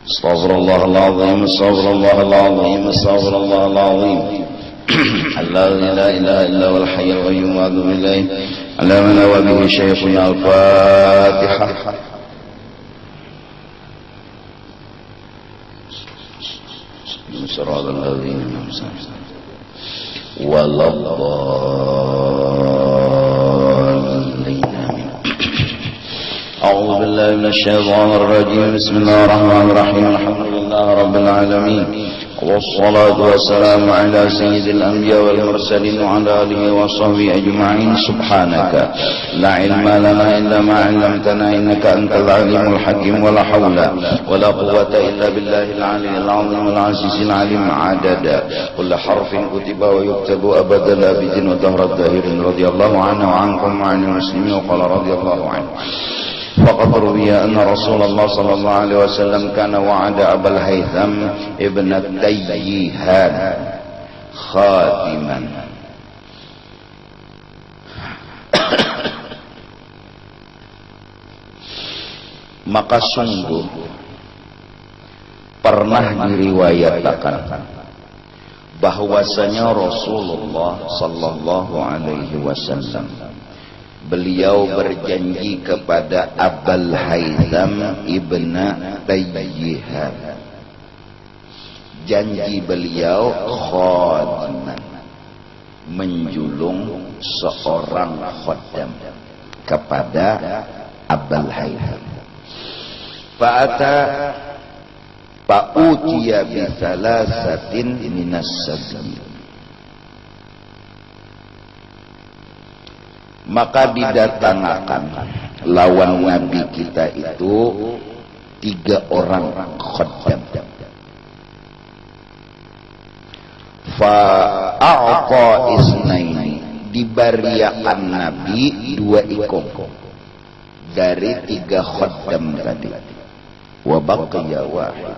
استغفر الله العظيم استغفر الله العظيم استغفر الله العظيم الذي لا اله الا هو الحي القيوم واتوب اليه على من هو به شيخنا الفاتحه. صراط الذين أنعمت عليهم ولا الضالين. أعوذ بالله من الشيطان الرجيم. بسم الله الرحمن الرحيم. الحمد لله رب العالمين والصلاة والسلام على سيد الأنبياء والمرسلين وعلى آله وصحبه أجمعين. سبحانك لا علم لنا إلا ما علمتنا إنك أنت العليم الحكيم ولا حول ولا قوة إلا بالله العلي العظيم العزيز العليم عدد كل حرف كتب ويكتب أبد الآبد ودهر الداهر رضي الله عنه وعنكم وعن المسلمين. وقال رضي الله عنه فقد روي أن رسول الله صلى الله عليه وسلم كان وعد أبا الهيثم ابن التيهان خاتما maka sungguh pernah diriwayatkan bahwasanya Rasulullah sallallahu alaihi wasallam beliau berjanji kepada Abul Haytham ibn Tayyihan, janji beliau khadiman, menjulung seorang khaddam kepada Abul Haytham. Fa'utiya bi thalathatin minas sabil, maka didatangkan lawan Nabi kita itu 3 orang khaddam. Fa'aqa isnaini, dibariakan Nabi 2 ekor dari 3 khaddam tadi. Wa baqiya wahid,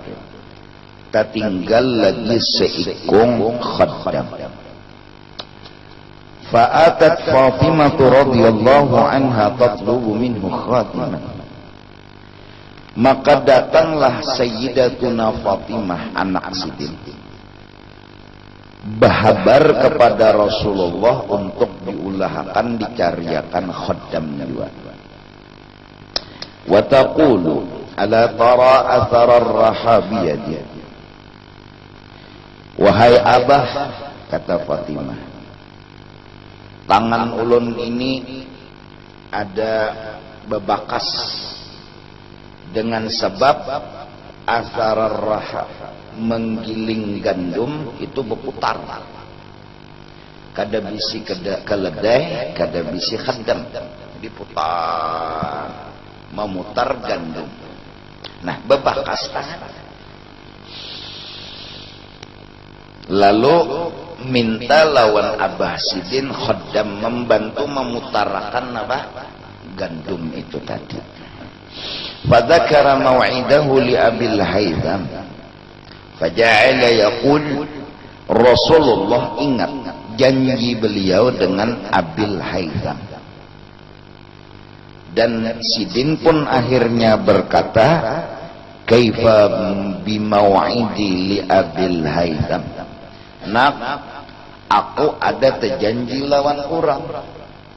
tertinggal lagi seekor khaddam. Fa'atat Fatimah radhiyallahu anha tatlubu minhu khatiman, maka datanglah Sayyidatuna Fatimah anak Sidin berhabar kepada Rasulullah untuk diulahkan, dicariakan khaddam juga. Wa taqulu ala tara athar ar-rahabiyah, wahai abah, kata Fatimah, tangan ulun ini ada bebakas dengan sebab asar rahab, menggiling gandum itu berputar, kada bisi keledai, kada bisi khaddam, diputar memutar gandum. Nah, bebakas tangan. Lalu minta lawan Abah Sidin khaddam membantu memutarakan apa? Gandum itu tadi. Fadzakara mau'idahu li Abil Haytham, faja'ala yaqul, Rasulullah ingat janji beliau dengan Abil Haytham, dan Sidin pun akhirnya berkata, kaifa bimau'idi li Abil Haytham, nak, aku ada terjanji lawan orang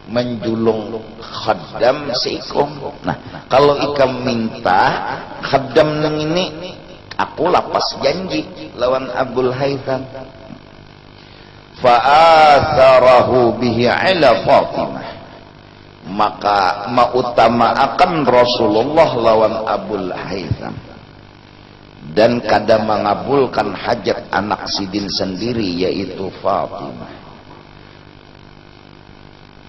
menjulung khaddam seikong. Nah, kalau ikam minta khaddam neng ini, aku lapas janji lawan Abul Haytham. Fa'atharahu bihi ala Fatimah, maka mengutamakan Rasulullah lawan Abul Haytham dan kadang mengabulkan hajat anak Sidin sendiri, yaitu Fatimah.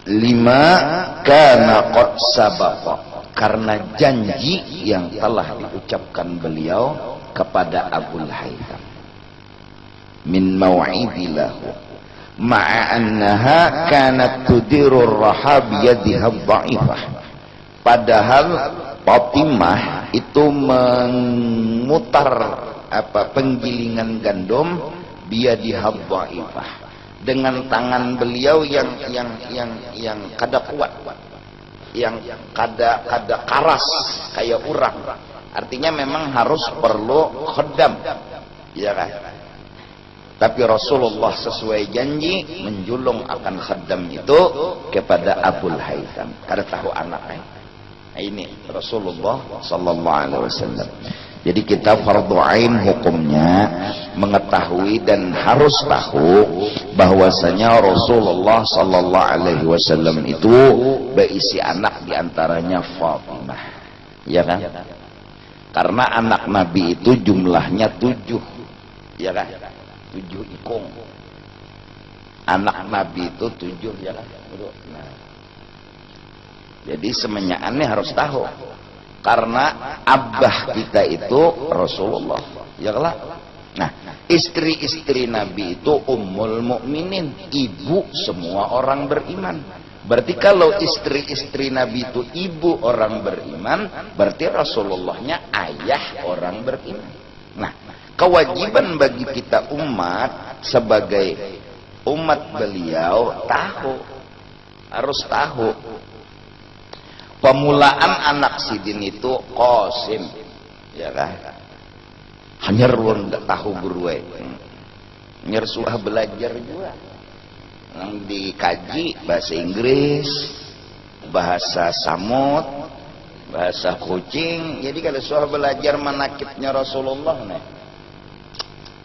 5 kana qad sabaqa, karena janji yang telah diucapkan beliau kepada Abul Haytham min mau'idilahu ma'a annaha kanat tudirur rahab yadiha dha'ifah, padahal Fatimah itu memutar penggilingan gandum biyadiha dha'ifah, dengan tangan beliau yang kada kuat, yang kada karas kayak urang, Artinya memang harus perlu khaddam, ya kan? Tapi Rasulullah sesuai janji menjulung akan khaddam itu kepada Abul Haytham. Kada tahu anaknya. Nah, ini Rasulullah sallallahu alaihi wasallam. Jadi kita fardu ain hukumnya mengetahui dan harus tahu bahwasanya Rasulullah sallallahu alaihi wasallam itu berisi anak diantaranya Fatimah, ya kan? Karena anak Nabi itu jumlahnya 7, ya kan? 7 ikung. Anak Nabi itu 7, ya kan? Nah. Jadi semenyaannya harus tahu. Karena abah kita itu Rasulullah, ya kan? Nah, istri-istri Nabi itu ummul mukminin, ibu semua orang beriman. Berarti kalau istri-istri Nabi itu ibu orang beriman, berarti Rasulullahnya ayah orang beriman. Nah, kewajiban bagi kita umat sebagai umat beliau harus tahu pemulaan anak Sidin itu Qasim, ya kan? Hanya ruang nggak tahu berwe, hanya suah belajar juga, yang dikaji bahasa Inggris, bahasa Samud, bahasa kucing. Jadi kalau suah belajar manakibnya Rasulullah, nih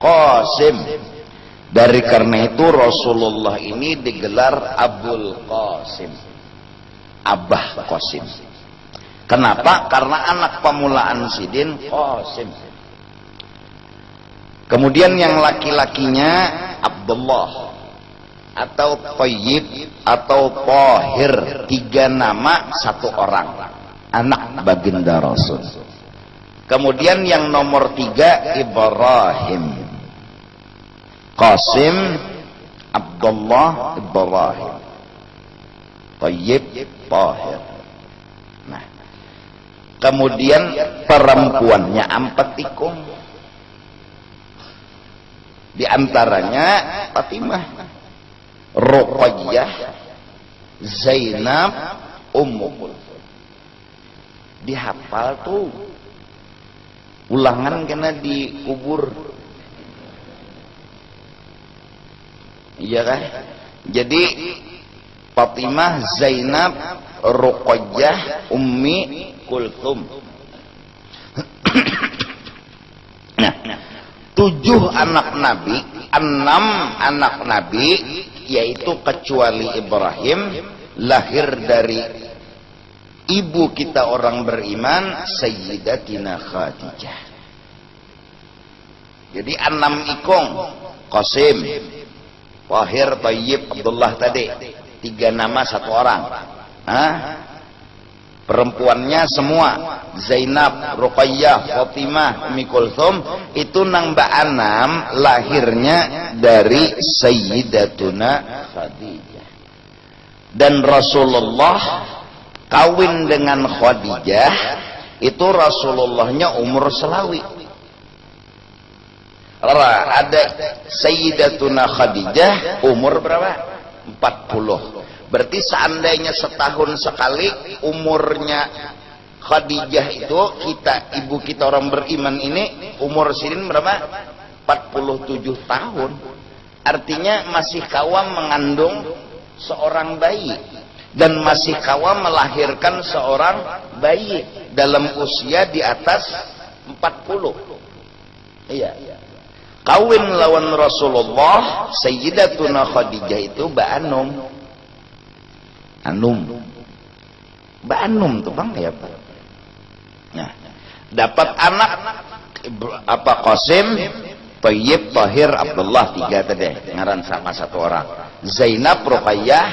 Qasim. Dari karena itu Rasulullah ini digelar Abul Qasim, Abah Qasim. Kenapa? Karena anak pemulaan Sidin Qasim. Kemudian yang laki-lakinya Abdullah atau Thayyib atau Thahir, 3 nama 1 orang, anak baginda Rasul. Kemudian yang nomor 3 Ibrahim, Qasim, Abdullah, Ibrahim, Thayyib, Thahir. Nah, kemudian perempuannya 4 ikung. Di antaranya Fatimah, Ruqayyah, Zainab, Ummu Kulthum. Dihafal tuh. Ulangan kena dikubur. Iya kan? Jadi Fatimah, Zainab, Ruqayyah, Ummi Kulthum. Nah, 7 anak Nabi, 6 anak Nabi, yaitu kecuali Ibrahim, lahir dari ibu kita orang beriman, Sayyidatina Khadijah. Jadi 6 ikung, Qasim, Thahir, Thayyib, Abdullah tadi, 3 nama 1 orang. Perempuannya semua Zainab, Ruqayyah, Fatimah, Ummi Kulthum itu nang Mbak lahirnya dari Sayyidatuna Khadijah. Dan Rasulullah kawin dengan Khadijah itu Rasulullahnya umur selawi. Ada Sayyidatuna Khadijah umur berapa? 40. Berarti seandainya setahun sekali umurnya Khadijah itu, ibu kita orang beriman ini umur Sidin berapa? 47 tahun. Artinya masih kawam mengandung seorang bayi dan masih kawam melahirkan seorang bayi dalam usia di atas 40. Iya. Kawin lawan Rasulullah, Sayyidatuna Khadijah itu Mbak Anum tuh bang ya Pak. Nah, dapat anak Qasim, Thayyib, Thahir, Abdullah, 3 tadi ngaran sama 1 orang. Zainab, Ruqayyah,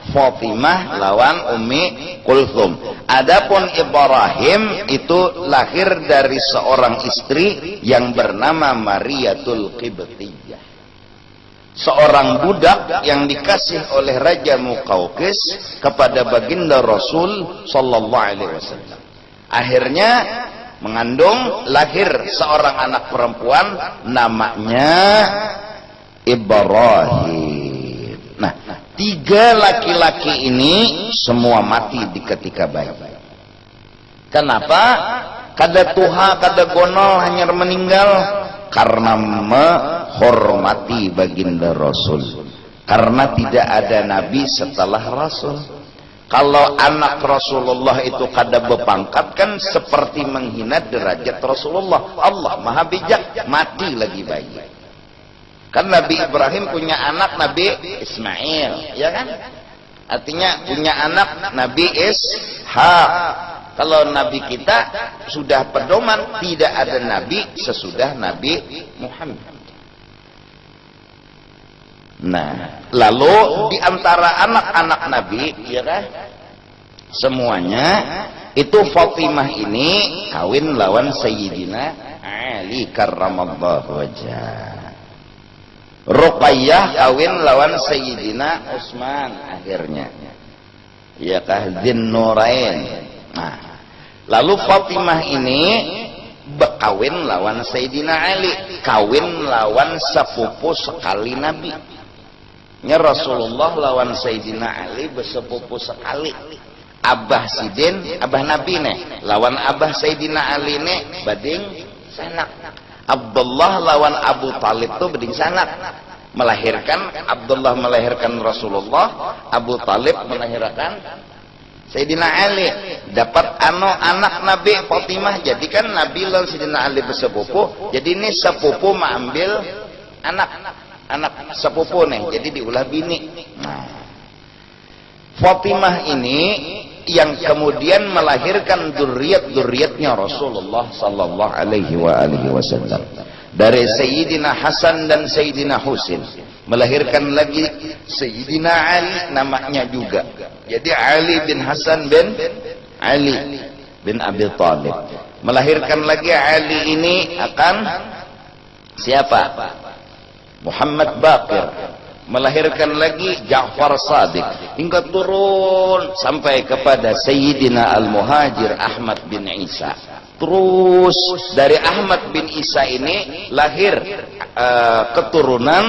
Fatimah lawan Ummi Kulthum. Adapun Ibrahim itu lahir dari seorang istri yang bernama Mariyatul Qibtiyah. Seorang budak yang dikasih oleh Raja Muqawqis kepada baginda Rasul sallallahu alaihi wasallam. Akhirnya mengandung, lahir seorang anak perempuan namanya Ibrahim. Nah, 3 laki-laki ini semua mati di ketika bayi. Kenapa? kada tuha kada gonol hanya meninggal karena menghormati baginda Rasul, karena tidak ada nabi setelah Rasul. Kalau anak Rasulullah itu kada berpangkat kan seperti menghina derajat Rasulullah. Allah maha bijak, mati lagi bayi. Kan Nabi Ibrahim punya anak Nabi Ismail, ya kan? Artinya punya anak Nabi Ishak. Kalau Nabi kita sudah pedoman, tidak ada Nabi sesudah Nabi Muhammad. Nah, lalu di antara anak-anak Nabi, ya kan? Semuanya itu Fatimah ini kawin lawan Sayyidina Ali karramallahu wajhah. Ruqayyah kawin lawan Sayyidina Utsman akhirnya. Ya kah Dzinnurain. Nah, lalu Fatimah ini berkawin lawan Sayyidina Ali, kawin lawan sepupu sekali Nabi. Nya Rasulullah lawan Sayyidina Ali bersepupu sekali. Abah Sidin, abah Nabi nih, lawan abah Sayyidina Ali nih bading sanak. Abdullah lawan Abu Talib tuh bading sanak. Melahirkan Abdullah melahirkan Rasulullah, Abu Talib melahirkan Sayyidina Ali. Dapat anak Nabi Fatimah, jadi kan Nabi lawan Sayyidina Ali bersepupu, jadi ini sepupu mengambil anak sepupu nih, jadi diulah bini. Nah, Fatimah ini yang kemudian melahirkan dzurriyyatnya Rasulullah sallallahu alaihi wasallam dari Sayyidina Hasan dan Sayyidina Husain, melahirkan lagi Sayyidina Ali namanya juga. Jadi Ali bin Hasan bin Ali bin Abi Thalib. Melahirkan lagi Ali ini akan siapa? Muhammad Baqir. Melahirkan lagi Ja'far Shadiq hingga turun sampai kepada Sayyidina Al-Muhajir Ahmad bin Isa. Terus dari Ahmad bin Isa ini lahir keturunan,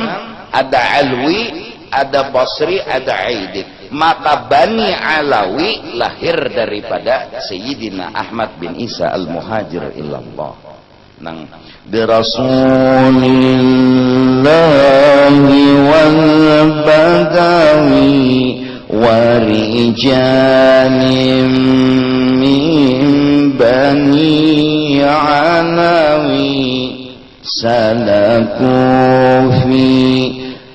ada Alwi, ada Basri, ada Aidid. Maka Bani Alawi lahir daripada Sayyidina Ahmad bin Isa Al-Muhajir ilallah. Nang birasulillahi wal badawi wa rijalim min bani alawi salaku fi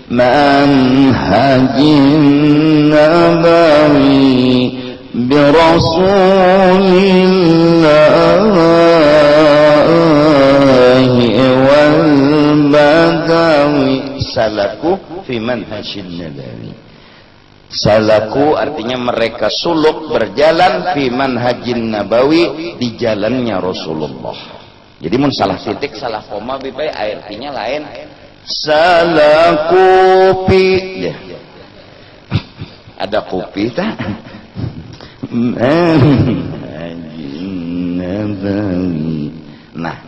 manhajin nabawi birasulillahi salaku fi manhajin nabawi. Salaku artinya mereka suluk berjalan fi manhajin nabawi, di jalannya Rasulullah. Jadi mun salah titik salah koma bipai artinya lain. Salaku fi ya. Ada kopi tak? Manhajin nabawi. Nah,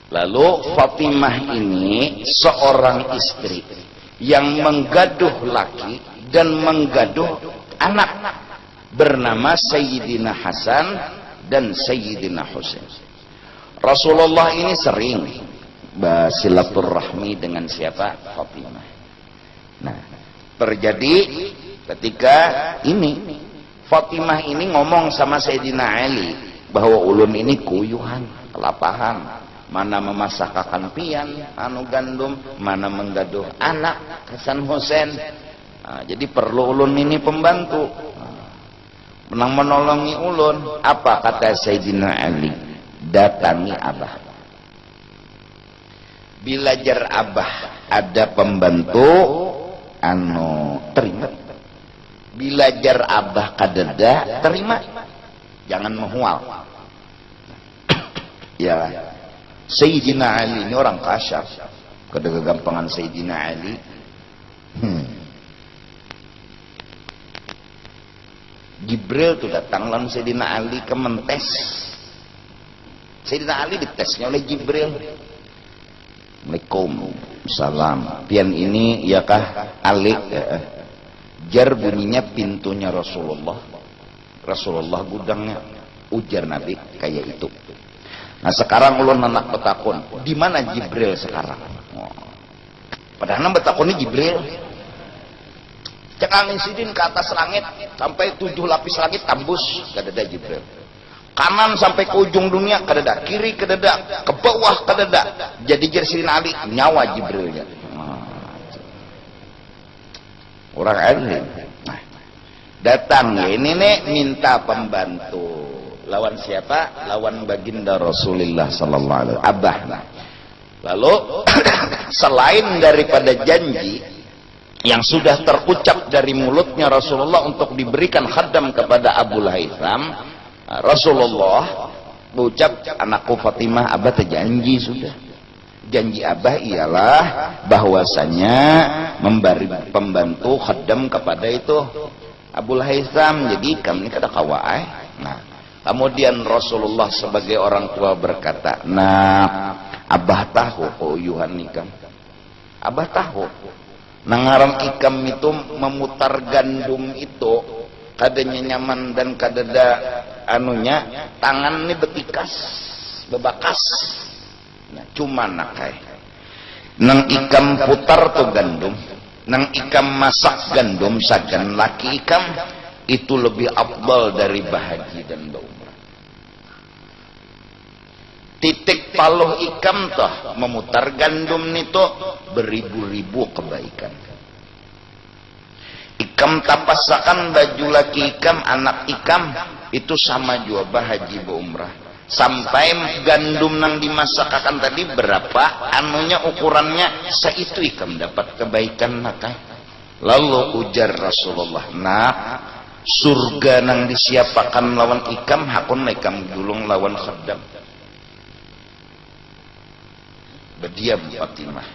lalu Fatimah ini seorang istri yang menggaduh laki dan menggaduh anak bernama Sayyidina Hasan dan Sayyidina Husain. Rasulullah ini sering bersilaturahmi dengan siapa? Fatimah. Nah, terjadi ketika ini Fatimah ini ngomong sama Sayyidina Ali bahwa ulun ini kuyuhan, kelapahan. Mana memasakkan pian anu gandum, mana menggaduh anak Hasan Husain. Nah, jadi perlu ulun ini pembantu. Menang menolongi ulun. Apa kata Sayyidina Ali? Datangi abah. Bila jar abah ada pembantu anu terima. Bila jar abah kadeda terima. Jangan mehual. Ya. Sayyidina Ali ini orang kasyaf. Kada kegampangan Sayyidina Ali. Jibril tuh datang lawan Sayyidina Ali ke mentes. Sayyidina Ali ditesnya oleh Jibril. Assalamualaikum, salam. Pian ini ya kah Ali? Jar bunyinya pintunya Rasulullah. Rasulullah gudangnya. Ujar Nabi kayak itu. Nah sekarang ulun anak betakun, di mana Jibril sekarang? Padahal betakun ini Jibril. Cek angin sidin ke atas langit sampai 7 lapis langit tembus, kadada Jibril. Kanan sampai ke ujung dunia kadada, kiri kadada, ke bawah kadada. Jadi jersin Ali nyawa Jibrilnya. Orang alim. Nah, datang ini nih minta pembantu. Lawan siapa? Lawan baginda Rasulullah sallallahu alaihi wasallam. Abah. Nah. Lalu selain daripada janji yang sudah terucap dari mulutnya Rasulullah untuk diberikan khaddam kepada Abu Haytham, Rasulullah berucap, anakku Fatimah, Abah terjanji sudah. Janji Abah ialah bahwasanya memberi pembantu khaddam kepada itu Abu Haytham. Jadi kami kada kawai. Nah, kemudian Rasulullah sebagai orang tua berkata, nah Abah tahu uyuhan ikam. Abah tahu nangaran ikam itu memutar gandum itu kadanya nyaman dan kadada anunya tangan ini betikas bebakas. Nah, cuma nakai nang ikam putar tuh gandum, nang ikam masak gandum sagan laki ikam itu lebih afdal dari bahaji dan umrah. Titik paluh ikam toh memutar gandum nito beribu-ribu kebaikan. Ikam tapasakan baju laki ikam, anak ikam itu sama jua bahaji umrah. Sampai gandum nang dimasakakan tadi berapa anunya ukurannya seitu ikam dapat kebaikan maka. Lalu ujar Rasulullah, nah surga nang disiapakan lawan ikam hakun ikam gulung lawan khaddam. Berdiam Fatimah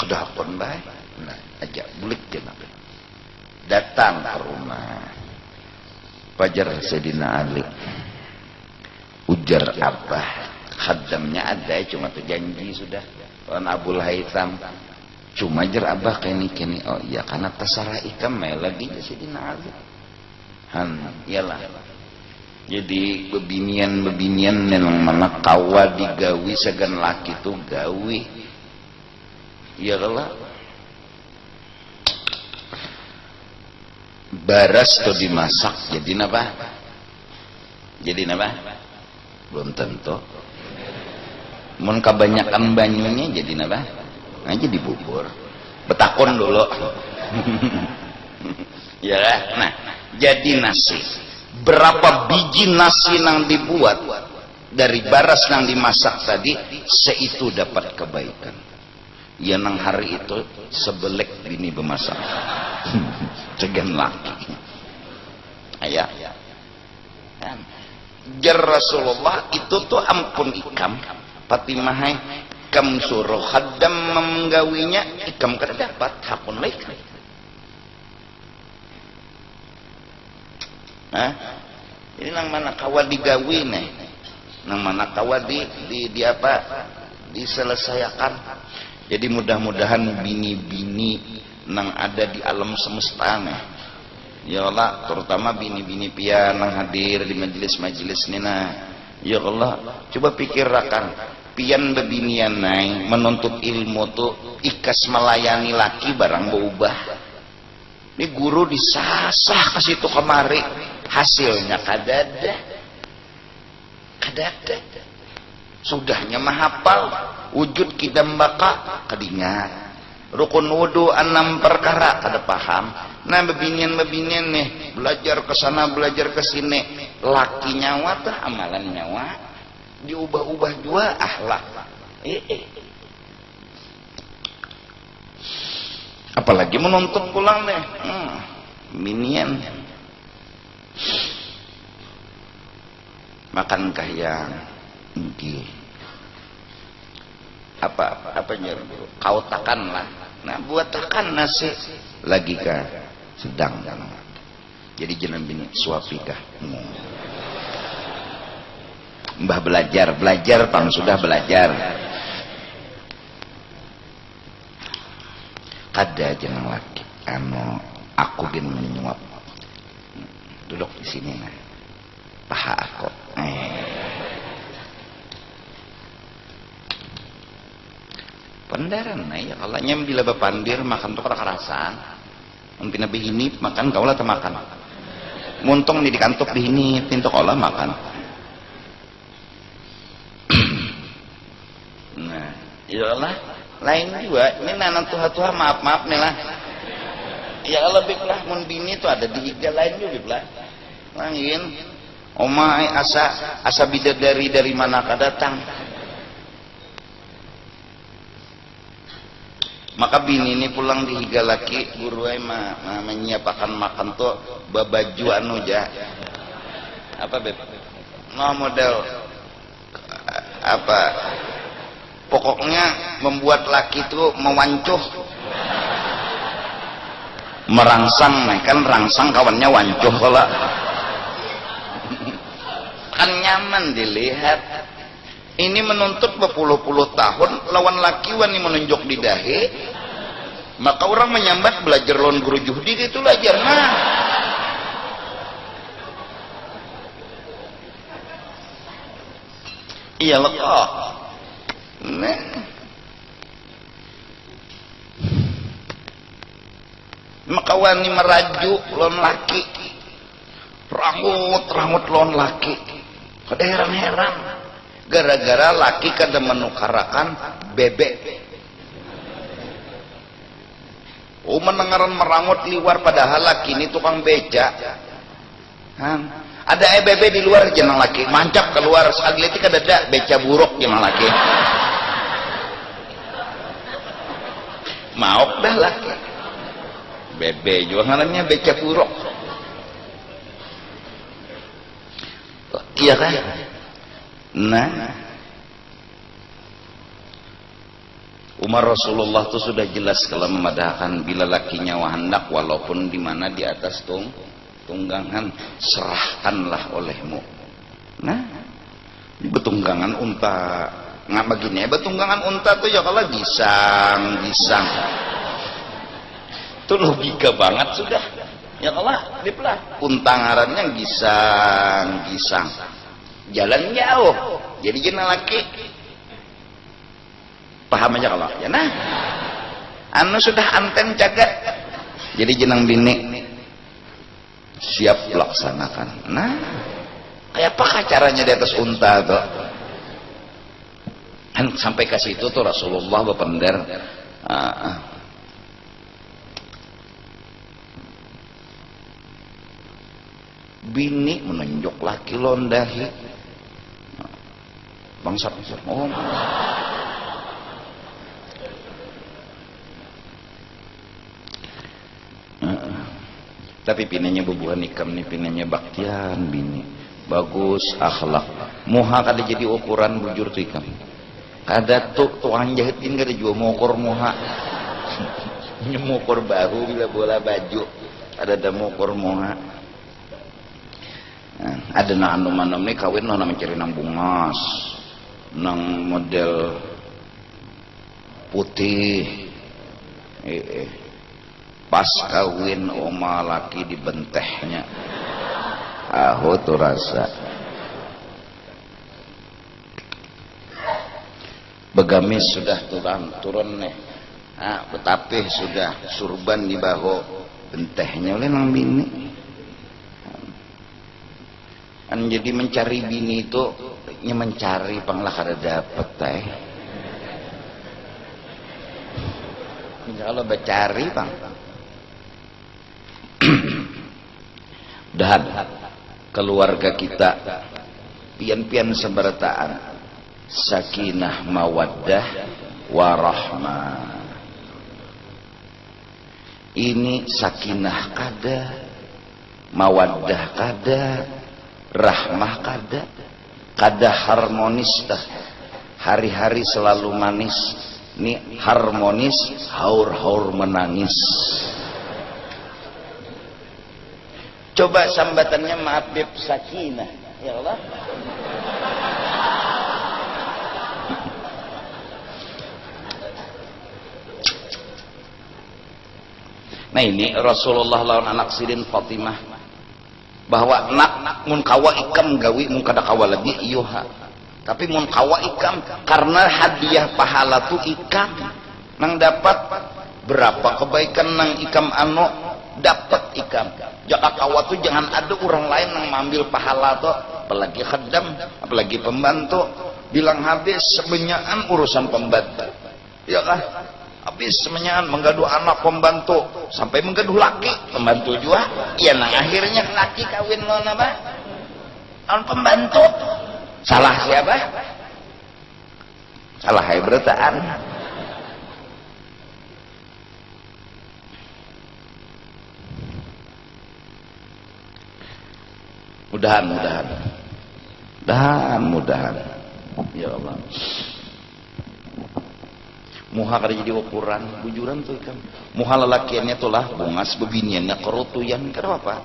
kedah pun baik. Nah ajak bulik dia Nabi datang ke rumah Fajar Sayyidina Ali. Ujar Abah khaddamnya ada cuma terjanji sudah lawan Abu Haytham. Cuma jar Abah kini oh iya karena terserah ikam lagi Sayyidina Ali. Iyalah. Jadi bebinian memang mana kawa digawi segan laki tu gawi. Iyalah. Baras tu dimasak jadi napa? Jadi napa? Belum tentu. Mun kebanyakan banyunya jadi napa? Nah jadi bubur. Betakun dulu. Ya kan? Nah, jadi nasi. Berapa biji nasi nang dibuat dari baras nang dimasak tadi, seitu dapat kebaikan. Ya nang hari itu sebelek bini bemasak. Segan laki. Ayah. Jar Rasulullah itu tuh ampun ikam Fatimah ikam suruh khaddam menggawinya ikam kada dapat hakun laikam. Ini nang mana kawa digawi nih, nang mana kawa di apa diselesaikan. Jadi mudah-mudahan bini-bini nang ada di alam semesta nih, ya Allah, terutama bini-bini pian nang hadir di majelis-majelis ini nah, ya Allah, coba pikirkan pian bebinian nai menuntut ilmu tuh ikas melayani laki barang berubah. Ini guru disasah kasih tuh kemari, hasilnya kadada. Sudahnya mahapal, wujud kidam baka kadingat. Rukun wudu 6 perkara kada paham. Nah bebinian nih belajar ke sana belajar ke sini, laki nyawa tuh amalan nyawa diubah-ubah jua akhlak. Apalagi menuntut pulang deh. Minian. Makankah yang apa nyer kau takan lah. Nah buat takan nasi lagi kah sedang kan. Jadi jangan bini suapi kah. Mbah belajar pang sudah belajar. Kada jangan laki aku bin menyuap. Duduk di sini nah. Paha aku Pendaran ya kalau nyam bila bapandir makan tuh kerasan. Umpina bihini makan kaulah temakan. Muntong di kantuk bihini pintu kaulah makan. Nah, iyalah lain juga. Ini nanam tuha-tuha maaf nih lah. Ya lebih lah mun bini tuh ada di higa lain juga lah. Langin. Oma asa bidadari dari manakah datang? Maka bini ini pulang di higa laki guru menyiapkan makan tuh babaju anu ja apa beb no model apa pokoknya membuat laki tuh mewancuh merangsang kan rangsang kawannya wancuh kalau kan nyaman dilihat. Ini menuntut berpuluh-puluh tahun lawan laki wani menunjuk di dahi, maka orang menyambat belajar lawan guru juhdi gitu lah jangan. Iya lekah. Nah. Maka wani merajuk lawan laki, rangut lawan laki, kada heran-heran. Gara-gara laki kada menukarakan bebek. Mendengaran merangut liwar padahal laki ini tukang beca. Ada bebek di luar jenang laki, mancap keluar sagliti kada ada beca buruk jenang laki. Maok dah laki. Bebek juga ngarannya beca buruk. Iya kan? Nah, Umar Rasulullah itu sudah jelas kalau memadahkan bila lakinya wahandak walaupun di mana di atas tunggangan serahkanlah olehmu. Nah, betunggangan unta nggak begini betunggangan unta tuh ya kalau gisang itu logika banget sudah ya kalau diplah unta ngarannya gisang jalan jauh jadi jenang laki paham aja kalau ya nah anu sudah anten cagat jadi jenang bini siap laksanakan. Nah kayak apa caranya di atas unta tuh kan sampai ke situ tuh Rasulullah berpender bini menunjuk laki londahi bangsa tapi pinanya bubuhan ikam nih pinanya baktian bini bagus akhlak muha kada jadi ukuran bujur tuh ikam kada tukang jahitin kada juga mengukur muha mengukur bahu bila bola baju ada mengukur muha. Nah, ada na anu manom nih kawin lo mencari nang bungas nang model putih pas kawin oma laki di bentehnya tuh rasa begamis sudah turun nih betapih sudah surban di bahu bentehnya oleh nang bini kan jadi mencari bini itu mencari panglah kada dapet kalau becari bang dan keluarga kita pian-pian seberataan sakinah mawaddah warahmah ini sakinah kada mawaddah kada rahmah kada harmonis dah hari-hari selalu manis ini harmonis haur-haur menangis. Coba sambatannya maaf beb sakinah ya Allah nah ini Rasulullah lawan anak Sirin Fatimah bahwa nak mun kawa ikam gawi mun kada kawa lagi iyoha tapi mun kawa ikam karena hadiah pahala tu ikam nang dapat berapa kebaikan nang ikam anu dapat ikam. Jaka kawat tuh jangan ada orang lain yang mengambil pahala tuh, apalagi khadam, apalagi pembantu. Bilang habis sebenyakan urusan pembantu, ya kan? Habis sebenyakan menggaduh anak pembantu, sampai menggaduh laki pembantu juga. Ya nang akhirnya laki kawin lo apa? Non pembantu. Salah siapa? Salah hebretaan. Mudahan. Ya Allah. Muha kada jadi ukuran, bujuran tuh kan. Muha lalakiannya tuh lah bungas, bebiniannya kerutuyan, kada apa?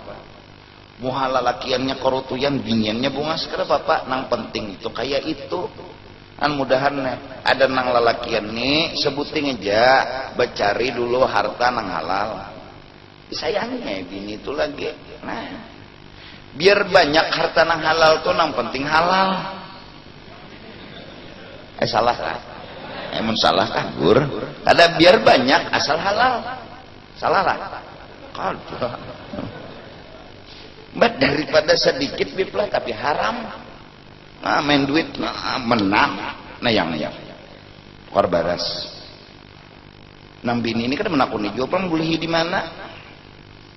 Muha lalakiannya kerutuyan, biniannya bungas, kada apa? Nang penting itu kayak itu. An mudahan ada nang lalakian nih sebutin aja, becari dulu harta nang halal. Sayangnya bini itu lagi. Nah, biar banyak harta nang halal tuh nang penting halal. Salah kan? Emang salah kan Gur? Ada biar banyak asal halal. Salah lah. Kada. Mbak daripada sedikit biplah tapi haram. Nah, main duit nah, menang. Nah yang korbaras. Nang bini ini kan menakuni juga pembuli di mana?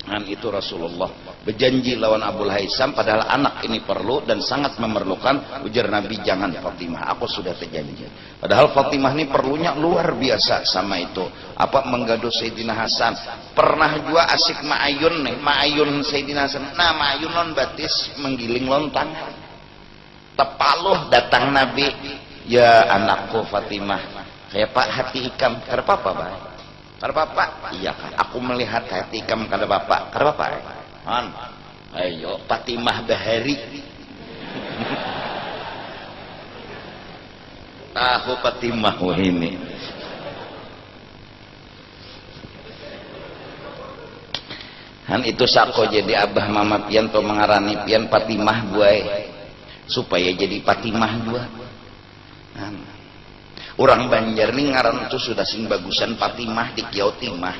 Dan itu Rasulullah berjanji lawan Abul Haisam, padahal anak ini perlu dan sangat memerlukan. Ujar Nabi, jangan Fatimah, aku sudah terjanji. Padahal Fatimah ini perlunya luar biasa sama itu. Apa menggaduh Sayyidina Hasan. Pernah juga asik Ma'ayun nih, Ma'ayun Sayyidina Hasan. Nah Ma'ayun non batis menggiling lontang. Tepaluh datang Nabi, ya anakku Fatimah, kayak Pak hati ikam, kada apa-apa baik. Kada bapak, iya kan. Aku melihat hati kamu kada bapak, kada bapak. Han, ayo Fatimah Bahari. Tahu Fatimah ini. Han itu sako jadi abah mama pian to mengarani pian Fatimah buai supaya jadi Fatimah dua. Han. Orang Banjar nih ngaran itu sudah sing bagusan Fatimah di Kiau Timah.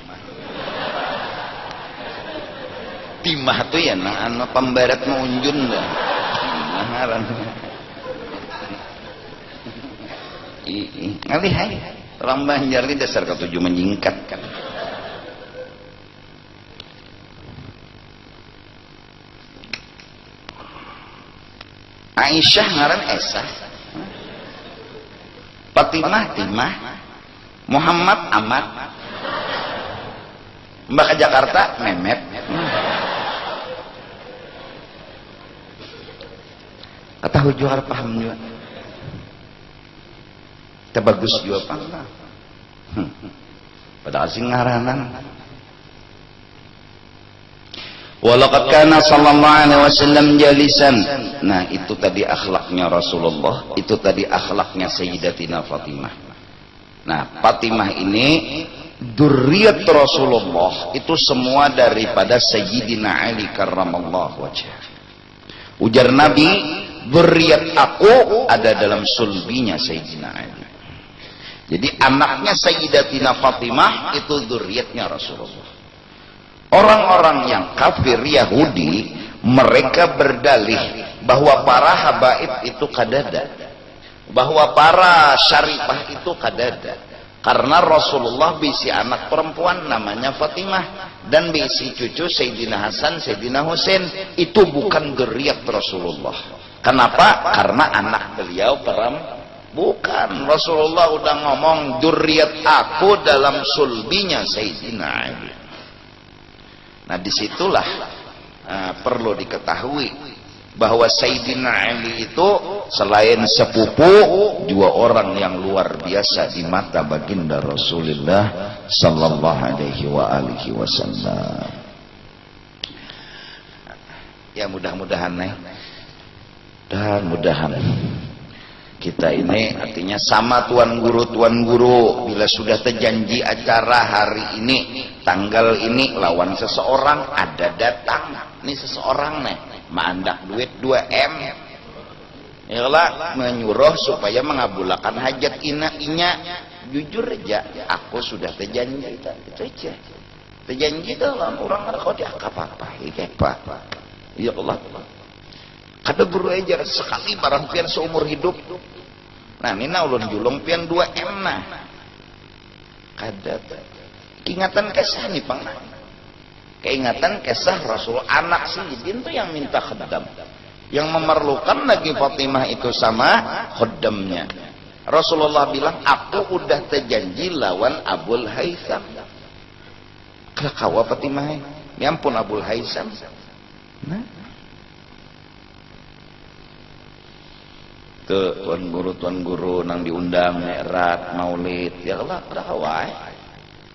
Timah tuh ya nah anu pembarat mengunjun dah. Nah ngaran. Ngalih hai. Orang Banjar ini dasar ketujuh menyingkat kan. Aisyah ngaran Esah. Fatimah Timah, Muhammad Ahmad, Mbak ke Jakarta Memet. Kata hujur paham juga. Kita bagus juga paham. Pada asing ngaranan. Walaqad kana sallallahu alaihi wasallam jalisan. Nah, itu tadi akhlaknya Rasulullah, itu tadi akhlaknya Sayyidatina Fatimah. Nah, Fatimah ini dzurriyyat Rasulullah, itu semua daripada Sayyidina Ali karramallahu wajhah. Ujar Nabi, dzurriyyat aku ada dalam sulbinya Sayyidina Ali. Jadi anaknya Sayyidatina Fatimah itu dzurriyyatnya Rasulullah. Orang-orang yang kafir Yahudi, mereka berdalih bahwa para habaib itu kadada, bahwa para syarifah itu kadada, karena Rasulullah bisi anak perempuan namanya Fatimah dan bisi cucu Sayyidina Hasan, Sayyidina Husain. Itu bukan dzurriyyat Rasulullah. Kenapa? Karena anak beliau bukan. Rasulullah udah ngomong dzurriyyat aku dalam sulbinya Sayyidina Ali. Nah disitulah perlu diketahui bahwa Sayyidina Ali itu selain sepupu juga orang yang luar biasa di mata baginda Rasulullah sallallahu alaihi wasallam. Ya mudah-mudahan dan mudahan kita ini artinya sama tuan guru bila sudah terjanji acara hari ini tanggal ini lawan seseorang ada datang ini seseorang maandak duit 2M yalah menyuruh supaya mengabulkan hajat inya jujur aja, aku sudah terjanji itu aja. Terjanji dalam orang ada kau dia apa-apa, apa. Ya Allah. Kada guru ajar sekali barang pian seumur hidup. Nah, ini ulun julung pian 2M nah. Kada ingatan kisah nih Pang. Keingatan kisah Rasul anak Sayyidin tuh yang minta khaddam. Yang memerlukan lagi Fatimah itu sama khaddamnya. Rasulullah bilang, aku udah terjanji lawan Abul Haitham. Kawa Fatimah. Ya ampun Abul Haitham. Nah. Tuh tuan guru nang diundang Mi'raj Maulid ya Allah kada kawai.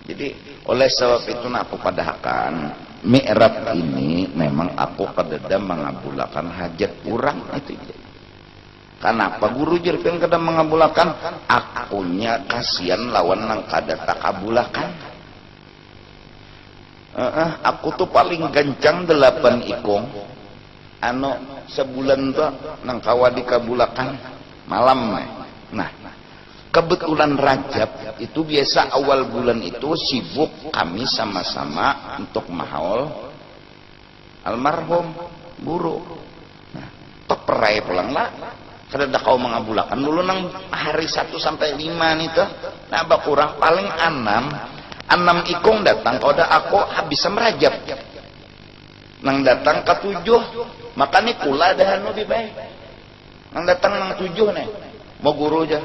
Jadi oleh sebab itu aku padahakan Mi'raj ini memang aku kadada mengabulakan hajat kurang itu. Kenapa guru jerpen kada mengabulakan? Akunya kasihan lawan nang kada takabulakan. Aku tuh paling gancang 8 ikong. Sebulan tuh nang kawa dikabulakan malam. Nah, kebetulan Rajab itu biasa awal bulan itu sibuk kami sama-sama untuk mahaul almarhum guru. Nah, perai pulang lah. Kada kau mengabulakan dulu nang hari 1 sampai 5 nih tuh. Nah, kurang paling 6 ikong datang kau dah aku habis merajab. Nang datang ke 7 makanya kula dah anu baik. Nang datang nang 7 nih mau guru aja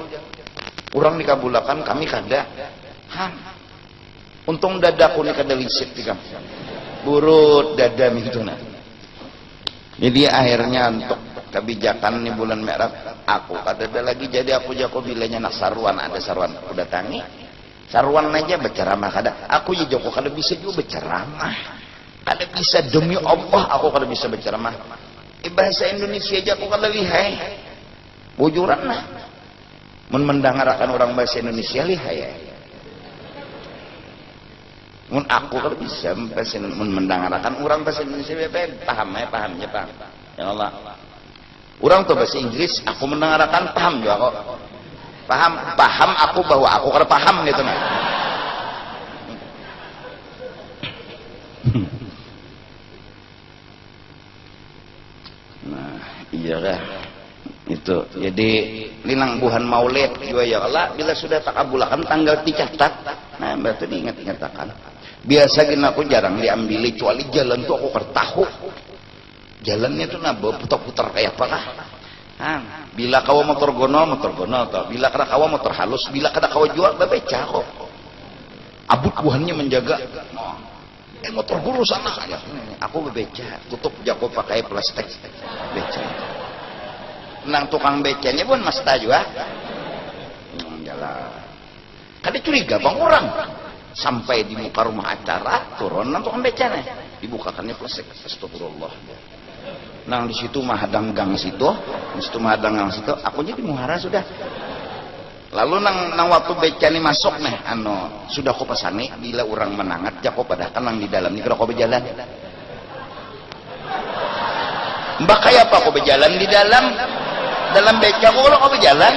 kurang dikabulakan kami kada untung dadaku nih kada lisit tiga burut dada itu nah. Jadi akhirnya untuk kebijakan nih bulan Mi'raj aku kada ada lagi jadi aku jago bilanya nak saruan ada saruan aku datangi saruan aja berceramah kada aku ya joko kada bisa juga berceramah. Kada bisa demi Allah aku kada bisa berceramah. Bahasa Indonesia aja aku kada lihai. Bujuran lah. Mun mendengarkan orang bahasa Indonesia lihai. Mun aku kada bisa bahasa mun mendengarkan orang bahasa Indonesia pahamnya paham. Ya Allah. Orang tuh bahasa Inggris aku mendengarkan paham juga kok. Paham aku bahwa aku kada paham gitu nah. Nah, iya lah itu. Jadi linang buhan Maulid juga ya Allah bila sudah takabulakan tanggal dicatat. Nah, berarti diingat-ingatakan. Biasa gini aku jarang diambil kecuali jalan tuh aku kertahu. Jalannya tuh nah putar-putar kayak apa kah? Nah, bila kawa motor gono toh. Bila kada kawa motor halus, bila kada kawa jual bebeca kok. Abut buhannya menjaga. Motor guru sana aja. Aku bebeca, tutup jago pakai plastik beca. Nang tukang becanya pun masta juga. Jalan. Kada curiga bang orang. Sampai di muka rumah acara turun nang tukang becanya. Dibukakannya plastik. Astagfirullah. Nang di situ mahadang gang situ, aku jadi muhara sudah. Lalu nang waktu beca ni masuk nih, sudah aku pesani bila orang menangat, jako pada nang di dalam ni kalau kau berjalan. Mbak kayak apa kau berjalan di dalam beca kalau kau berjalan?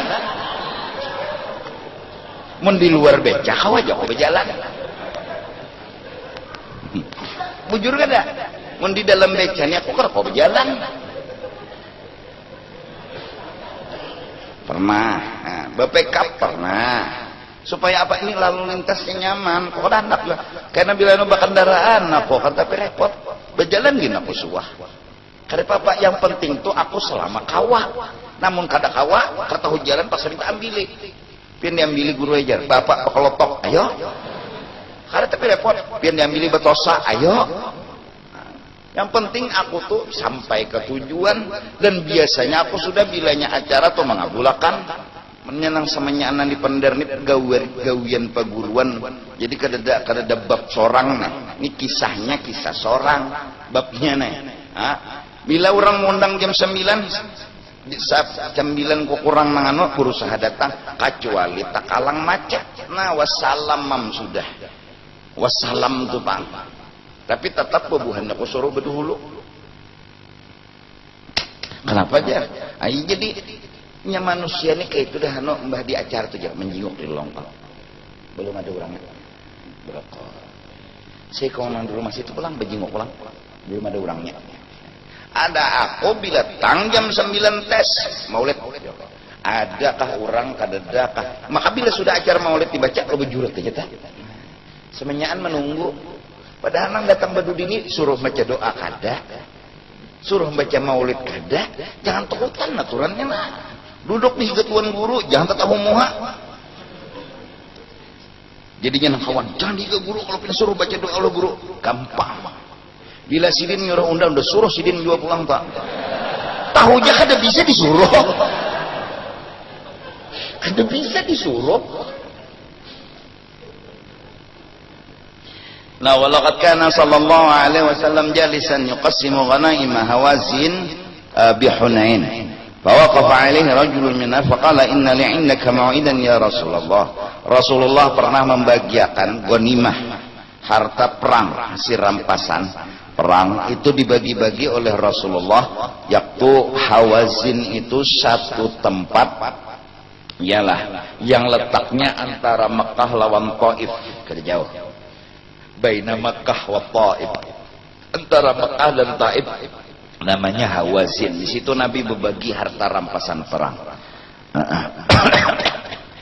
Mun di luar beca kau aja kau berjalan. Bujur kada? Mun di dalam beca ni aku kalau kau berjalan. Pernah, nah, BPK pernah. Supaya apa ini lalu lintasnya nyaman. Kok anak lah. Karena bila nu kendaraan, aku kan tapi repot. Berjalan gini aku suah. Karena papa yang penting tuh aku selama kawa. Namun kada kawa, kata jalan pas minta ambili. Pian diambili guru ajar. Bapak kelotok, ayo. Karena tapi repot. Pian diambili betosa, ayo. Yang penting aku tuh sampai ke tujuan dan biasanya aku sudah bilanya acara atau mengabulakan menyenang samanya anak di pendar nih gawian paguruan. Jadi kadada bab sorang nih. Ini kisahnya kisah sorang babnya nih. Bila orang ngundang jam 9 jam 9 kok kurang nangano berusaha datang kecuali tak kalang macet. Nah wassalam sudah. Wassalam tuh Bang. Tapi tetap bebuhan aku suruh berdahulu. Kenapa aja? Jadi manusia ini kayak itu dah mbah di acara tuh jangan menjenguk di longkang. Belum ada orangnya. Berapa? Saya kalau di rumah situ pulang, bejenguk pulang. Belum ada orangnya. Ada aku bila tang jam 9 tes maulid. Adakah orang kadadakah? Maka bila sudah acara maulid dibaca, lo berjurat aja tak? Semenyaan menunggu. Padahal nang datang badudini suruh baca doa kada, suruh baca maulid kada. Jangan takutan aturannya nah. Duduk di ketuan guru, jangan tetap muha. Jadinya nang kawan, jangan di guru kalau kita suruh baca doa lo guru, gampang. Bila sidin nyuruh undang, udah suruh sidin juga pulang tak. Tahu aja kada bisa disuruh. Kada bisa disuruh. Nah, walaqad kana sallallahu alaihi wasallam jalisan yuqassimu ghanaima hawazin bi Hunain. Fawaqafa alaihi rajulun minna faqala inna li 'indaka mau'idan ya Rasulullah. Rasulullah pernah membagiakan ghanimah, harta perang, hasil rampasan perang itu dibagi-bagi oleh Rasulullah. Yaktu Hawazin itu satu tempat ialah yang letaknya antara Mekah lawan Taif, kada jauh. Baina Makkah wa Taif, antara Makkah dan Taif, namanya Hawazin. Di situ Nabi berbagi harta rampasan perang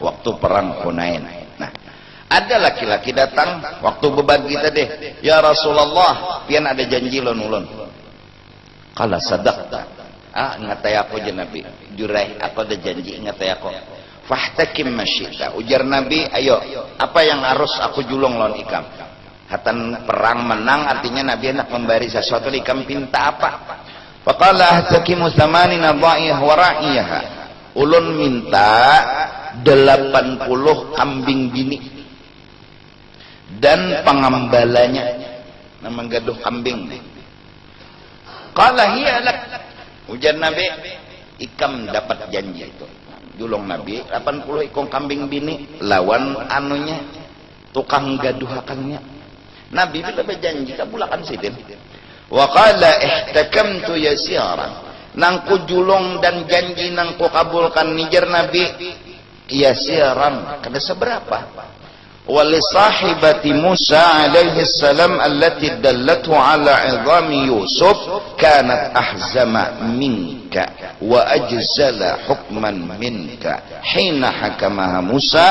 waktu perang Hunain. Nah, ada laki-laki datang waktu berbagi tadi, ya Rasulullah, pian ada janji lon ulun. Qala sadaqta. Ngatai aku je Nabi, jurai aku ada janji, ngatai aku. Fahtakim masyita. Ujar Nabi, ayo, apa yang harus aku julung lon ikam? Hatan perang menang artinya Nabi hendak memberi sesuatu, ikam pinta apa? Faqala ahtakimu thamanina dha'iyah wa ra'iyaha. Ulun minta 80 kambing bini dan pengembalanya, nama gaduh kambing. Qala hiya lak. Ujar Nabi, ikam dapat janji itu. Julung Nabi 80 ekor kambing bini lawan anunya tukang gaduhakannya. Nabi bila berjanji kabulakan sidin. Wa qala ihtakamtu yasiran. Nang ku julung dan janji nang ku kabulkan nijar Nabi yasiran, kada seberapa. Wa li sahibati Musa alaihi salam allati dallathu ala 'idhami Yusuf kanat ahzama minka wa ajzala hukman minka hina hakamaha Musa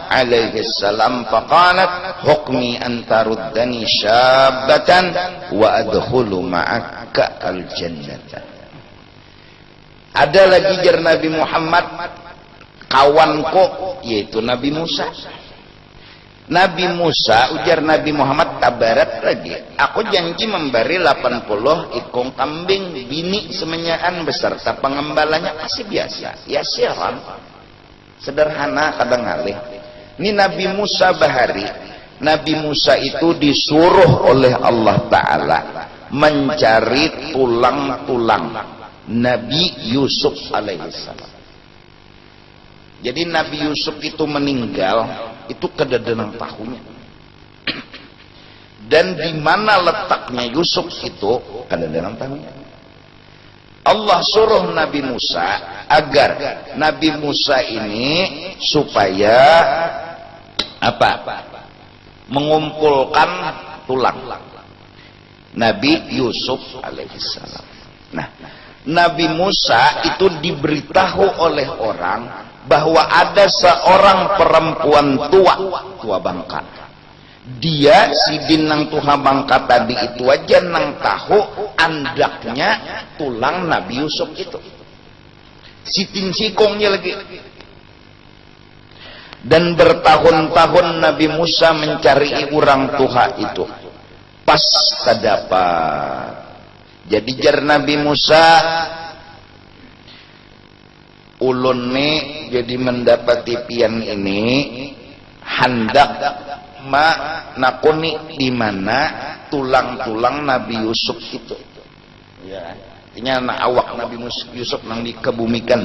alaihi salam faqalat hukmi an taruddani syabatan wa adkhulu ma'aka al-jannata. Ada lagi jar Nabi Muhammad kawanku, yaitu Nabi Musa. Nabi Musa, ujar Nabi Muhammad, tabarat lagi, aku janji memberi 80 ekor kambing bini semenyaan beserta pengembalanya. Masih biasa, ya siaran sederhana kadang ngalih. Ini Nabi Musa bahari. Nabi Musa itu disuruh oleh Allah Ta'ala mencari tulang-tulang Nabi Yusuf alaihissalam. Jadi Nabi Yusuf itu meninggal itu kedadenang tahunya. Dan di mana letaknya Yusuf itu kedadenang tahunya. Allah suruh Nabi Musa agar Nabi Musa ini supaya apa? Mengumpulkan tulang Nabi Yusuf alaihissalam. Nah, Nabi Musa itu diberitahu oleh orang bahwa ada seorang perempuan tua bangka. Dia sidin nang tuha bangka tadi itu aja nang tahu andaknya tulang Nabi Yusuf itu. Sitin sikongnya lagi. Dan bertahun-tahun Nabi Musa mencari orang tuha itu. Pas terdapat. Jadi jar Nabi Musa, ulun nih jadi mendapati pian ini hendak nakuni di mana tulang-tulang Nabi Yusuf itu. Ya, artinya anak awak Nabi Yusuf nang dikebumikan.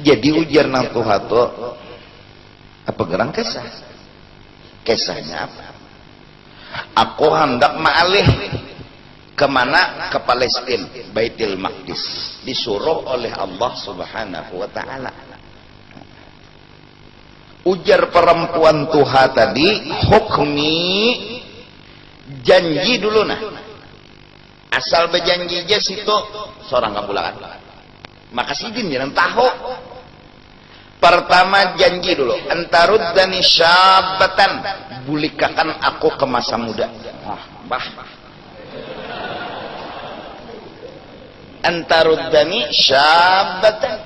Jadi ujar nang tuhato, apa gerang kesah? Kesahnya apa? Aku hendak ma'alih kemana? Ke Palestina, Baitul Maqdis, disuruh oleh Allah Subhanahu wa ta'ala. Ujar perempuan tuha tadi, hukmi janji dulu nah. Asal berjanji aja situ seorang kabulangan. Maka sidin jangan tahu. Pertama janji dulu, antaruddani syabatan, bulikakan aku ke masa muda. Bah. Antaruddani syabatan,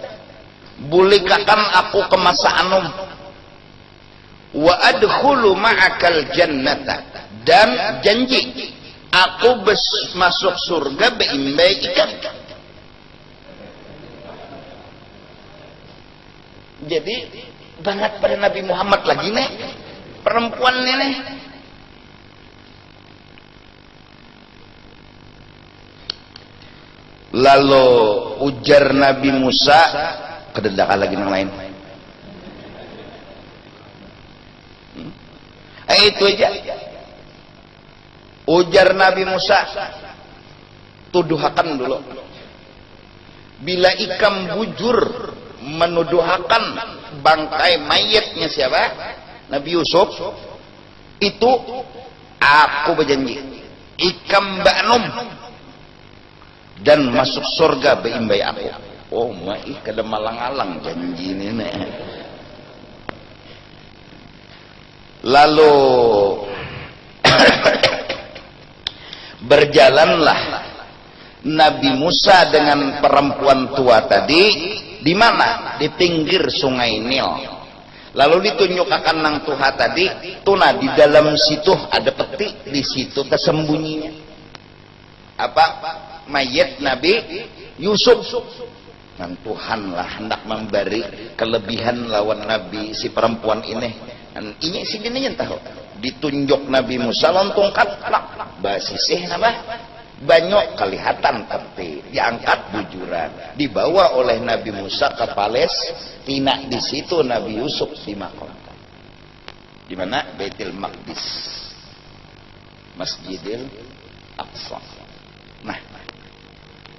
bulikakan aku ke masa anum. Wa adkhulu ma'akal jannata, dan janji aku masuk surga beimbai ikan. Jadi banget pada Nabi Muhammad lagi nih perempuan nih. Lalu ujar Nabi Musa, kededakan lagi yang lain. Itu aja. Ujar Nabi Musa, tuduhakan dulu. Bila ikam bujur menuduhakan bangkai mayatnya siapa? Nabi Yusuf. Itu aku berjanji, ikam ba'num, dan masuk surga beimbai aku. Oh mai kada malang-alang janji ini nih. Lalu berjalanlah Nabi Musa dengan perempuan tua tadi di mana? Di pinggir sungai Nil. Lalu ditunjukkan nang tuha tadi, tuna di dalam situ ada peti, di situ tersembunyinya apa? Mayat Nabi Yusuf. Dan Tuhan lah hendak memberi kelebihan lawan Nabi si perempuan ini. Dan ini si dininya tahu. Ditunjuk Nabi Musa lontong katlak basisih napa? Banyak kelihatan tapi diangkat bujuran, dibawa oleh Nabi Musa ke Palestina. Di situ Nabi Yusuf dimakamkan. Di mana? Baitul Maqdis, Masjidil Aqsa. Nah,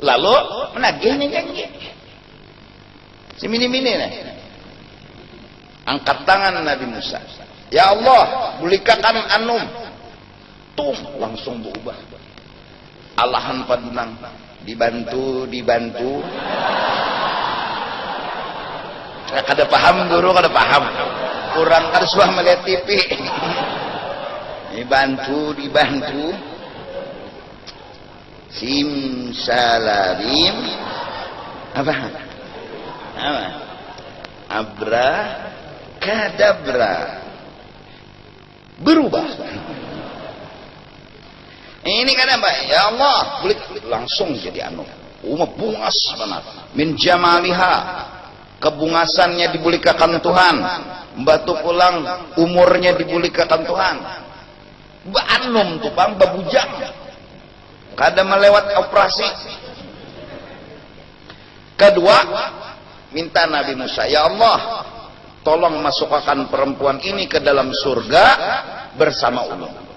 lalu menagihnya janji. Si mini-mini nih. Angkat tangan Nabi Musa. Ya Allah, bulikakan anum. Tum, langsung berubah. Allahan padunang. Dibantu. Kada paham guru, kada paham. Kurang kada suah melihat TV. Dibantu. Simsalabim. Apa? Abra kadabra, berubah. Ini kan apa? Ya Allah, langsung jadi anu. Bungas benar. Min jamaliha, kebungasannya dibulikakan Tuhan. Batu pulang umurnya dibulikakan Tuhan. Banum tuh bang babujang. Kada melewat operasi. Kedua, minta Nabi Musa, ya Allah, tolong masukkan perempuan ini ke dalam surga bersama ulun.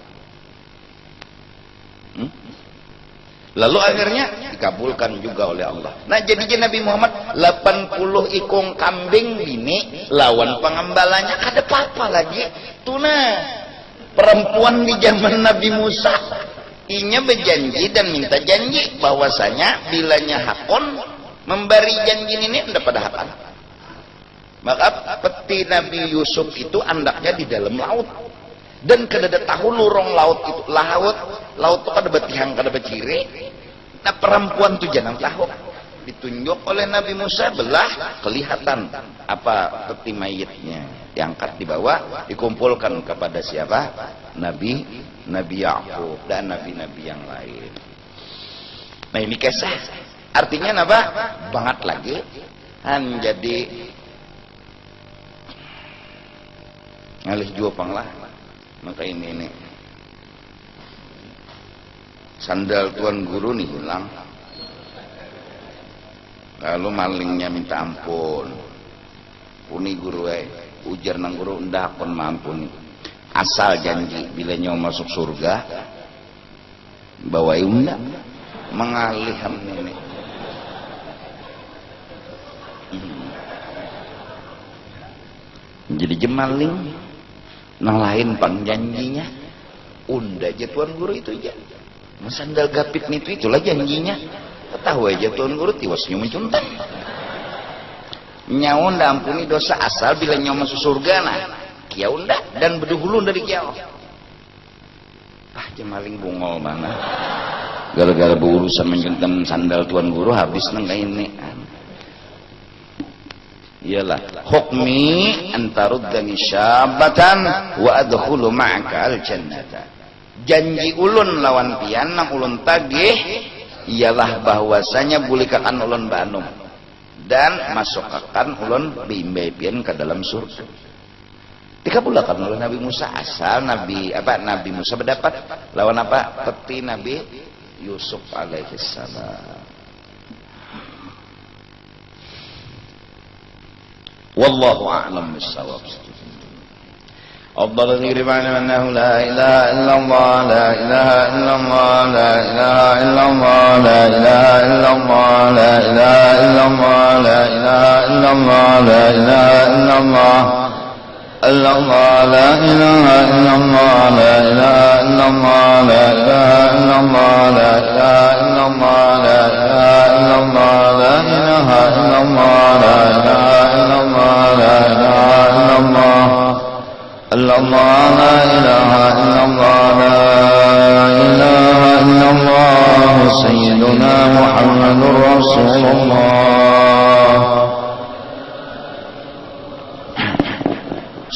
Lalu akhirnya dikabulkan juga oleh Allah. Nah, jadinya Nabi Muhammad 80 ikung kambing bini lawan pengembalanya kada apa-apa lagi. Tuna perempuan di zaman Nabi Musa inya berjanji dan minta janji bahwasanya bilanya hakon memberi janji ini tidak pada hakan. Maka peti Nabi Yusuf itu andaknya di dalam laut. Dan kada tahu lurong laut itu. Laut itu kada betihang, kada beciri. Nah perempuan itu jangan tahu. Ditunjuk oleh Nabi Musa, belah kelihatan apa peti mayitnya. Diangkat, dibawa, dikumpulkan kepada siapa? Nabi Yakub dan nabi-nabi yang lain. Nah ini kisah. Artinya apa? Banget lagi. Jadi ngalih jua panglah. Maka ini sandal tuan guru nih hilang. Lalu malingnya minta ampun. Puni guru ujar nang guru ndak kon mampuni. Asal janji bila nyawa masuk surga bawa undang mengalih ini. jadi jemaling. Nah lain pang janjinya. Unda aja Tuan Guru itu aja. Sandal gapit itulah janjinya. Tahu aja Tuan Guru tiwasnya mencuntan. Nyaunda ampuni dosa asal bila nyawa masuk surga nah. Kiaunda dan beduhulun dari kiau. Jemaling bungol mana. Gara-gara berurusan mencuntan sandal Tuan Guru habis nang ini. Iyalah hukmi antaruddani syabatan wa adkhulu ma'aka al-jannata. Janji ulun lawan pian nang ulun tagih ialah bahwasanya bulikakan ulun Banum dan masukkan ulun bimbay pian ke dalam surga. Dikabulkan oleh Nabi Musa asal Nabi Musa berdapat lawan apa? Peti Nabi Yusuf alaihi salam. Wallahu a'lam bis-shawab. أفضل الذكر معنى أنه لا إله إلا الله لا إله إلا الله لا إله إلا الله لا إله إلا الله لا إله إلا الله لا إله إلا الله لا إله إلا الله إلا الله لا إله إلا الله لا إله إلا الله لا إله إلا الله لا إله إلا الله لا إله إلا الله لا إله إلا الله لا إله إلا الله لا إله إلا الله إلا الله لا إله إلا الله لا إله إلا الله سيدنا محمد رسول الله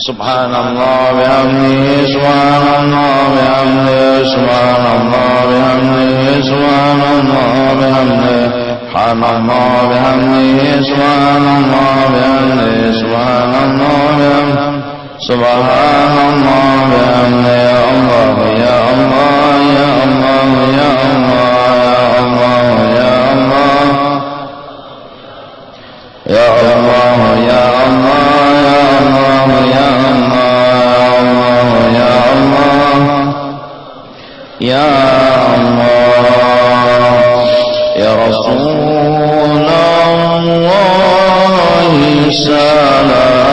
سبحان الله بحمده سبحان الله بحمده سبحان الله بحمده سبحان الله بحمده سبحان الله بحمده سبحان الله بحمده سبحان الله بحمده سبحان الله بحمده يا الله يا الله يا الله يا الله يا الله يا الله يا الله يا الله يا الله يا رسول الله سلام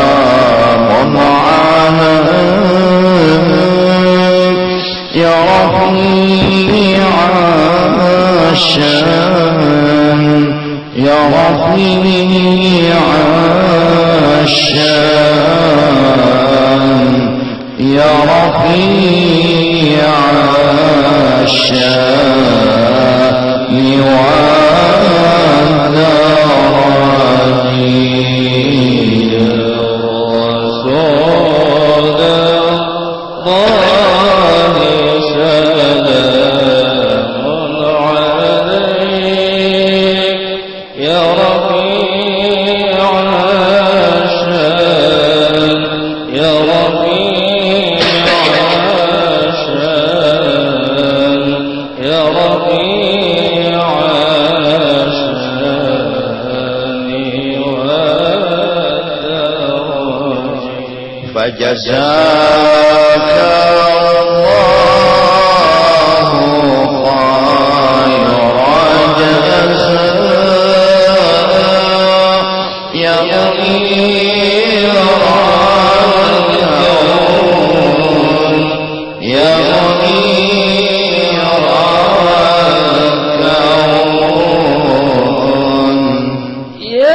يا رفيع الشان يا رفيع الشان يا رفيع الشان فجزاك الله خير جزاء يا منير الكون يا منير الكون يا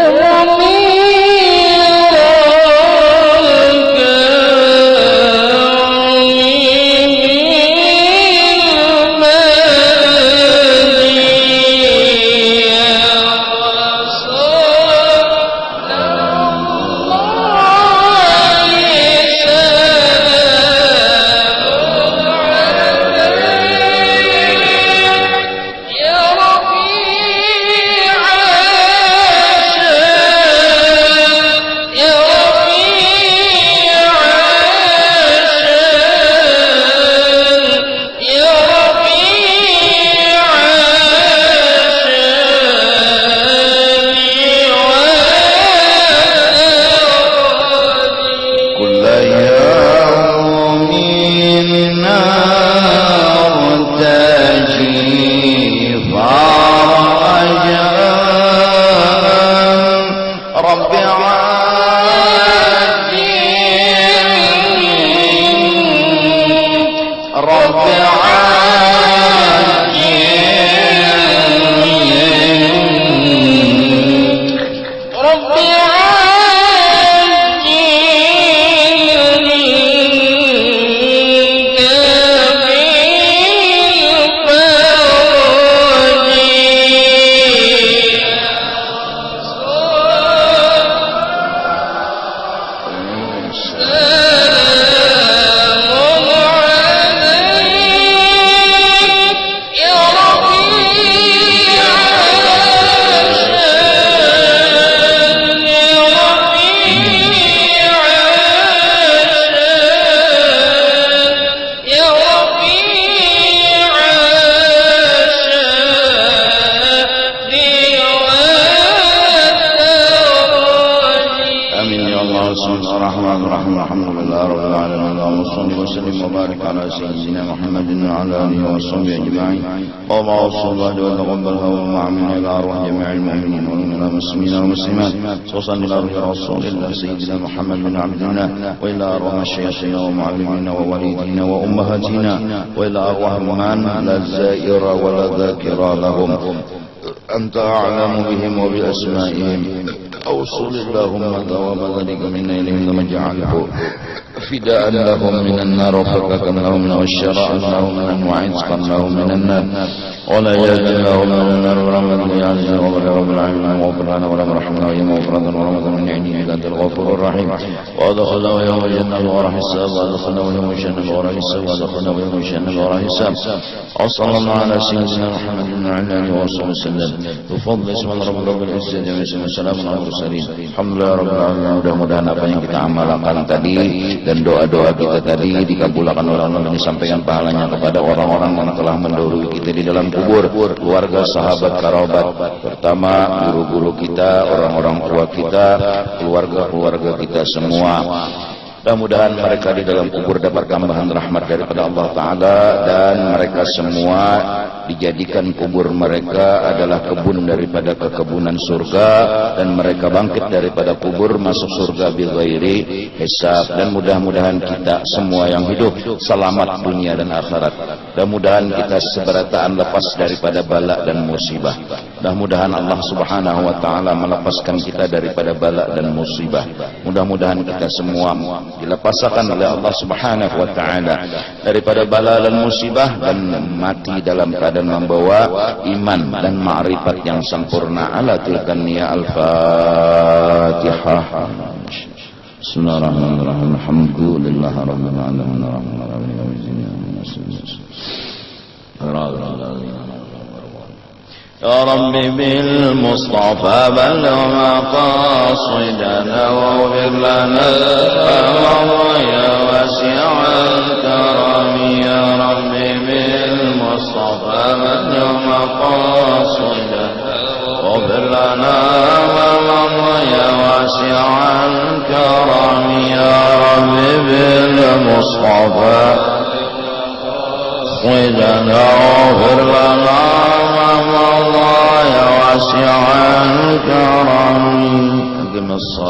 العالمين اللهم صل وسلم وبارك على سيدنا محمد وعلى آله وصحبه أجمعين اللهم صل وتقبلها ومعمنا إلى أرواح جميع المؤمنين والمسلمين والمسلمات وصل إلى روح رسول الله سيدنا محمد بن عبد الله وإلى أرواح مشايخنا ومعلمينا ووالدينا وأمهاتنا وإلى أرواح من لا زائر ولا ذاكر لهم أنت أعلم بهم وبأسمائهم أوصل اللهم ثواب ذلك منا إليهم ثم اجعله فداء لهم من النار وفكك لهم من والشراء لهم من وعتقا لهم من النار ولا يجد لهم من النار برحمتك يا عزيز رب العالمين واغفر لنا ولهم رحمنا وإياهم مغفرة ورحمة من عندك أنت الغفور الرحيم وأدخلنا ويوم الجنة بغير حساب وأدخلنا ويوم الجنة بغير حساب وأدخلنا ويوم الجنة بغير حساب وصلى الله على سيدنا محمد وعلى آله وصحبه وسلم بفضل اسم رب العزة جميعا وسلام على المرسلين الحمد لله رب العالمين. Mudah-mudahan apa yang kita amalkan tadi dan doa-doa kita tadi dikabulkan oleh Allah dan disampaikan pahalanya kepada orang-orang yang telah mendahului kita di dalam kubur, keluarga, sahabat, kerabat, pertama guru-guru kita, orang-orang tua kita, keluarga-keluarga kita semua. Mudah-mudahan mereka di dalam kubur dapat tambahan rahmat daripada Allah Ta'ala dan mereka semua dijadikan kubur mereka adalah kebun daripada kekebunan surga dan mereka bangkit daripada kubur masuk surga bighairi hisab. Dan mudah-mudahan kita semua yang hidup selamat dunia dan akhirat. Mudah-mudahan kita seberataan lepas daripada bala dan musibah. Mudah-mudahan Allah Subhanahu wa Ta'ala melepaskan kita daripada bala dan musibah. Mudah-mudahan kita semua dilepaskan oleh Allah Subhanahu wa Ta'ala daripada bala dan musibah dan mati dalam keadaan membawa iman dan ma'rifat yang sempurna. Ala tilkan ya al-Fatihah. Bismillahirrahmanirrahim. Alhamdulillahirabbil alamin arrahmanirrahim maliki yaumiddin. يا رب بالمصطفى بلغ مقاصدنا واغفر لنا يا واسع الكرم يا رب بالمصطفى بلغ مقاصدنا واغفر لنا يا واسع الكرم يا رب بالمصطفى صدنا واغفر لنا يا واسع الكرم.